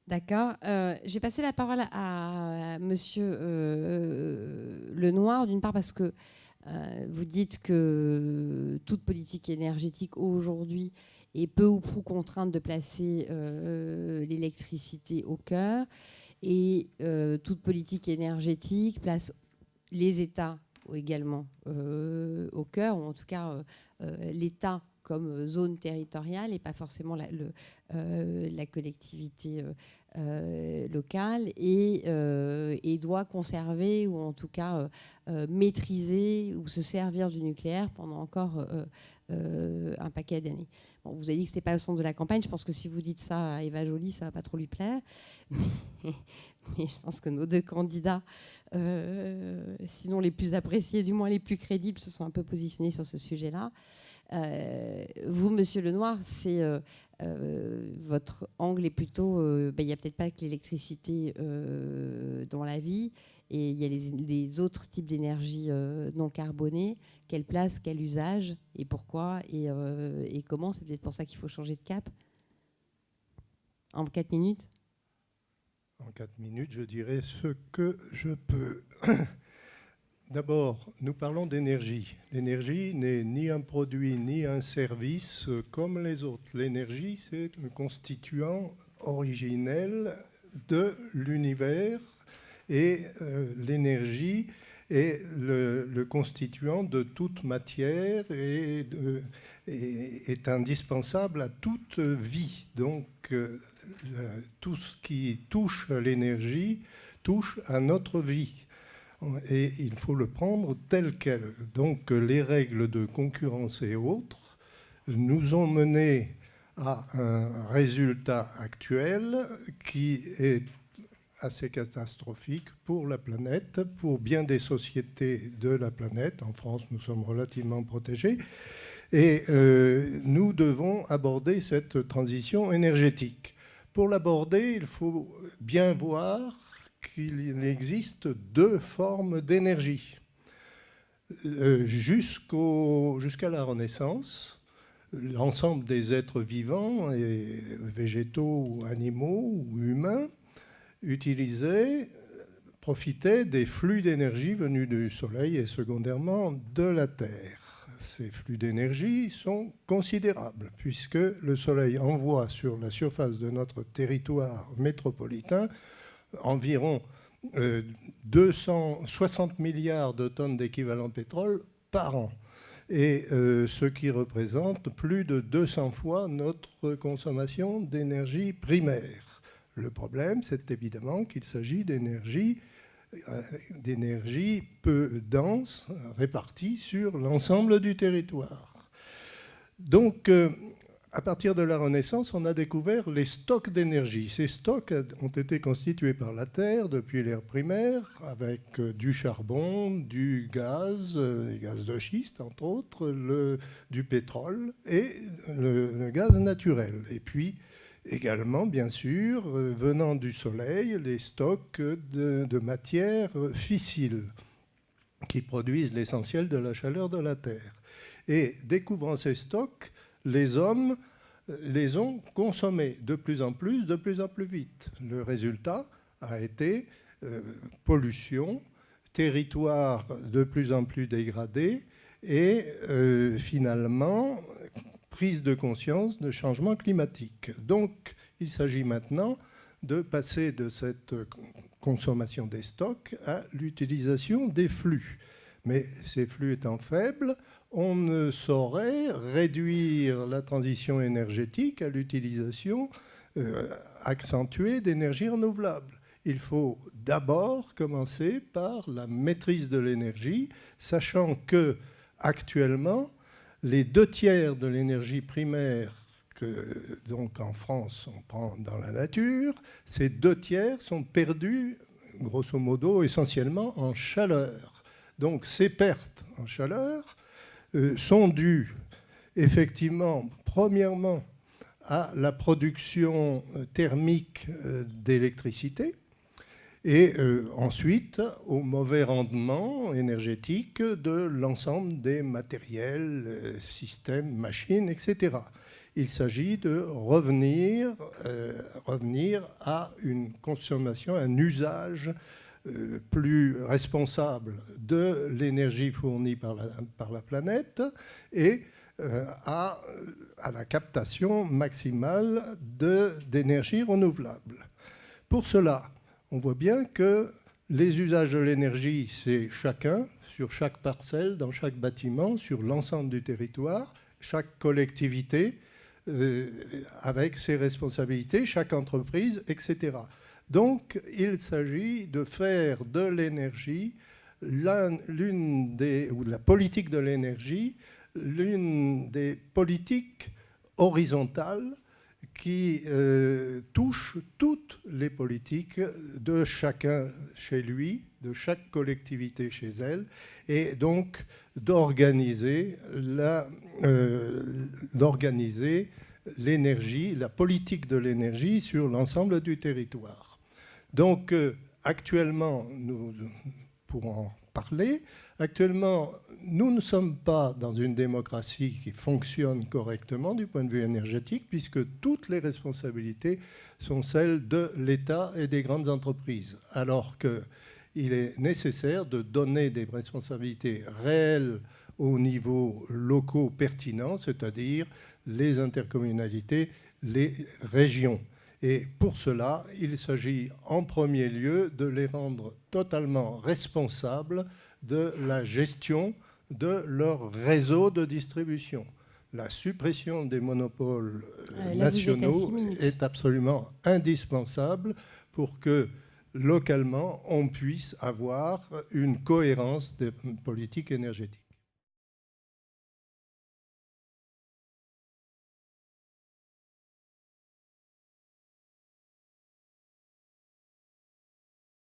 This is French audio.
D'accord. J'ai passé la parole à Monsieur Lenoir, d'une part parce que vous dites que toute politique énergétique aujourd'hui est peu ou prou contrainte de placer l'électricité au cœur, et toute politique énergétique place les États également au cœur, ou en tout cas l'État comme zone territoriale et pas forcément la collectivité locale, et doit conserver ou en tout cas maîtriser ou se servir du nucléaire pendant encore un paquet d'années. Bon, vous avez dit que ce n'était pas le centre de la campagne. Je pense que si vous dites ça à Eva Joly, ça ne va pas trop lui plaire. Mais je pense que nos deux candidats, sinon les plus appréciés, du moins les plus crédibles, se sont un peu positionnés sur ce sujet-là. Vous, Monsieur Lenoir, c'est votre angle est plutôt, il n'y a peut-être pas que l'électricité dans la vie, et il y a les autres types d'énergie non carbonées. Quelle place, quel usage, et pourquoi, et comment? C'est peut-être pour ça qu'il faut changer de cap. En 4 minutes. En 4 minutes, je dirais ce que je peux. D'abord, nous parlons d'énergie. L'énergie n'est ni un produit ni un service comme les autres. L'énergie, c'est un constituant originel de l'univers, et l'énergie est le constituant de toute matière et est indispensable à toute vie. Donc, tout ce qui touche à l'énergie touche à notre vie. Et il faut le prendre tel quel. Donc les règles de concurrence et autres nous ont menés à un résultat actuel qui est assez catastrophique pour la planète, pour bien des sociétés de la planète. En France, nous sommes relativement protégés. Et nous devons aborder cette transition énergétique. Pour l'aborder, il faut bien voir qu'il existe deux formes d'énergie. Jusqu'à la Renaissance, l'ensemble des êtres vivants, et végétaux ou animaux ou humains, profitaient des flux d'énergie venus du Soleil et secondairement de la Terre. Ces flux d'énergie sont considérables puisque le Soleil envoie sur la surface de notre territoire métropolitain environ 260 milliards de tonnes d'équivalent pétrole par an, et ce qui représente plus de 200 fois notre consommation d'énergie primaire. Le problème, c'est évidemment qu'il s'agit d'énergie peu dense, répartie sur l'ensemble du territoire. Donc, à partir de la Renaissance, on a découvert les stocks d'énergie. Ces stocks ont été constitués par la Terre depuis l'ère primaire, avec du charbon, du gaz, les gaz de schiste, entre autres, du pétrole et le gaz naturel. Et puis, également, bien sûr, venant du Soleil, les stocks de matières fissiles qui produisent l'essentiel de la chaleur de la Terre. Et découvrant ces stocks, les hommes les ont consommés de plus en plus vite. Le résultat a été pollution, territoire de plus en plus dégradé et finalement prise de conscience de changement climatique. Donc il s'agit maintenant de passer de cette consommation des stocks à l'utilisation des flux. Mais ces flux étant faibles, on ne saurait réduire la transition énergétique à l'utilisation accentuée d'énergie renouvelable. Il faut d'abord commencer par la maîtrise de l'énergie, sachant que actuellement, les 2/3 de l'énergie primaire que, donc en France, on prend dans la nature, ces 2/3 sont perdus, grosso modo, essentiellement en chaleur. Donc ces pertes en chaleur sont dues effectivement, premièrement, à la production thermique d'électricité, et ensuite au mauvais rendement énergétique de l'ensemble des matériels, systèmes, machines, etc. Il s'agit de revenir à une consommation, un usage plus responsable de l'énergie fournie par la planète et à la captation maximale d'énergie renouvelable. Pour cela, on voit bien que les usages de l'énergie, c'est chacun, sur chaque parcelle, dans chaque bâtiment, sur l'ensemble du territoire, chaque collectivité avec ses responsabilités, chaque entreprise, etc. Donc, il s'agit de faire de l'énergie, ou de la politique de l'énergie, l'une des politiques horizontales qui touche toutes les politiques de chacun chez lui, de chaque collectivité chez elle, et donc d'organiser l'énergie, la politique de l'énergie sur l'ensemble du territoire. Donc actuellement, pour en parler, actuellement, nous ne sommes pas dans une démocratie qui fonctionne correctement du point de vue énergétique, puisque toutes les responsabilités sont celles de l'État et des grandes entreprises, alors qu'il est nécessaire de donner des responsabilités réelles au niveau locaux pertinent, c'est-à-dire les intercommunalités, les régions. Et pour cela, il s'agit en premier lieu de les rendre totalement responsables de la gestion de leur réseau de distribution. La suppression des monopoles nationaux est absolument indispensable pour que localement on puisse avoir une cohérence des politiques énergétiques.